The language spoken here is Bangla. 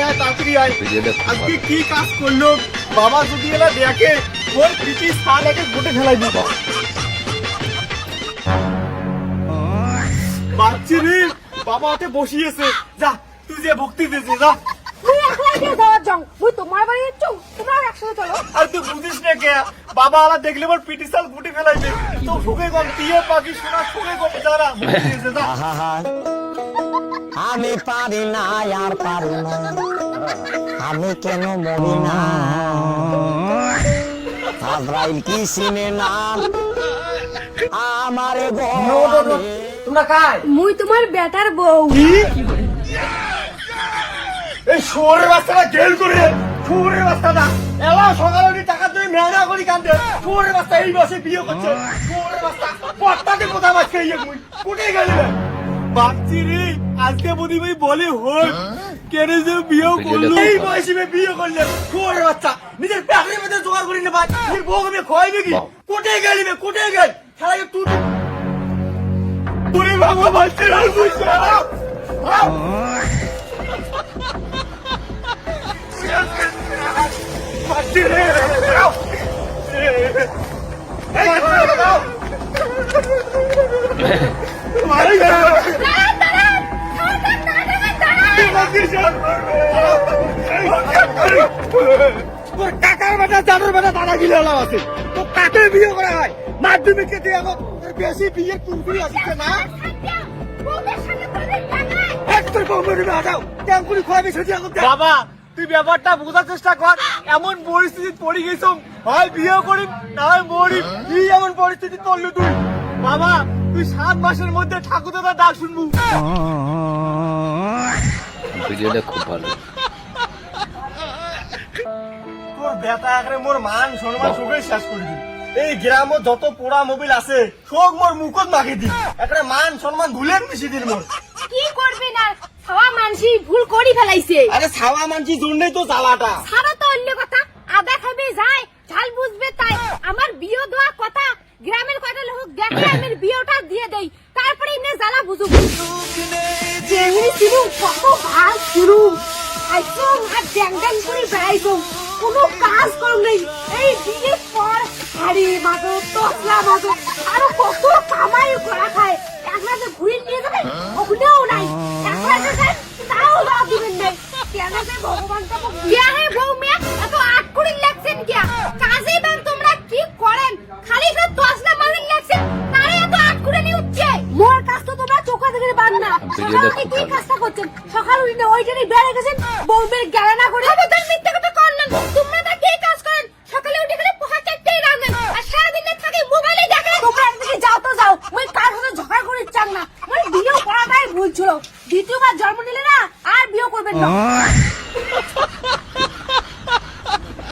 আয় তাড়াতাড়ি আয়। আজকে কি কাজ করলো বাবা, যদি এলা দেখে ওর পিটি সাল একে গোটে ফেলাই দিব। বাচ্চি রে, বাবা ওতে বসিয়েছে, যা তুই যে ভক্তি দিয়েছে যা। তুই একলাই দিয়ে যাওয়ার যাও, তুই তোমার বাড়ি যাচ্ছ, তোমরা একসাথে চলো। আর তুই বুঝিস না কে, বাবা আলা দেখলে ওর পিটি সাল গুটি ফেলাইবে। তো সুখে গম দিয়ে পাখি শোনা সুখে গম যারা বসিয়েছে যা। আমি পারি না আর পারি না, আমি কেন মরি না, আজরাইল কি চিনে না আমারে গো। তোমরা কাই? মুই তোমার বেটার বউ। এই শহরের বাচ্চাটা গেল করে, শহরের বাচ্চাটা এলা সকালে উঠে টাকা তুই মেয়েরা করি কান্দে। শহরের বাচ্চা এই বসে বিয়ে করছে, শহরের বাচ্চা পট্টাতে কোথা মাছ খেয়ে মুই কোথায় গেলি রে? বাচ্চি রে, আজকে বুধি ভাই বলে হোক কেন যে বিয়ে করলো, এই বয়সে বিয়ে করলে শহরের বাচ্চা নিজের পেটের মধ্যে জোগাড় করি না ভাই, নিজের বউ আমি খোয়াইবে কি? কোথায় গেলি বে, কোথায় গেল? খেলা তুই তোরে বাবা বাচ্চা আর বুঝছে না। বাচ্চি রে, মারি গেল। তোর কাকার বেটা দাদুর বেটা দাদা গিলে আছে, তো কাকে বিয়ে করা হয়? মাধ্যমিকে তুই এখন বেশি বিয়ে কুরকুরি আসছে না। বাবা তুই ব্যাপারটা বোঝার চেষ্টা কর, এমন পরিস্থিতি পড়ে গেছ, হয় বিয়ে করি না হয় মরি, এই এমন পরিস্থিতি করলো তুই। বাবা তুই 7 মাসের মধ্যে ঠাকুর দাদা ডাক শুনবো। ভিডিওটা খুব ভালো। তোর বেটা আকারে মোর মান সম্মান সবে শেষ করে দিই। এই গ্রামে যত পোড়া মোবিল আছে সব মোর মুখত মাখি দি, একটা মান সম্মান ধুলেন মিশি দিন মোর। কি করবি না, খাওয়া মানসি ভুল করি ফেলাইছে। আরে ছাওয়া মানছি জন্যই তো জ্বালাটা। সারা তো অন্য কথা, আদা খাবে যায় ঝাল বুঝবে তাই। আমার বিয়ে দেওয়া কথা গ্রামের কয়টা লোক দেখে আমার বিয়েটা দিয়ে দেই, তারপরে ইনে জ্বালা বুঝুক। যেমনি শুরু কত ভাগ শুরু একদম আর ড্যাং ড্যাং করে বেড়াইছো, কোনো কাজ কর নেই। এই বিয়ে পর হাড়ি মাগো তসলা মাগো আরো কত কামাই করা খায়, একলা যে ঘুরে নিয়ে যাবে ওগুলোও নাই, একলা যে যায় তাও বা দিবেন নেই। কেন যে ভগবান তো বিয়া হে বউ মেয়ে এত আট করে লাগছেন কিয়া? কাজে দেন তোমরা কি করেন, খালি তো তসলা মাগেন লাগছেন, তারে এত আট করে নিয়ে উঠছে। মোর কাজ তো তোমরা চোখা দেখে পান না। সকালে কি কাজটা করছেন? সকাল উঠে ওইটারই বেড়ে গেছেন, বউ মেয়ের গেলা না করে খবরদার মিথ্যে কথা করলেন। তোমরা তা কি কাজ করেন? সকালে উঠে গেলে পোহা চারটেই রাখেন আর সারাদিনে থাকি মোবাইলে দেখেন। তোমরা একদিকে যাও তো যাও, ওই কার সাথে ঝগড়া করে চান না। ওই বিয়ে করাটাই ভুল ছিল, দ্বিতীয়বার জন্ম নিলে না আর বিয়ে করবেন না।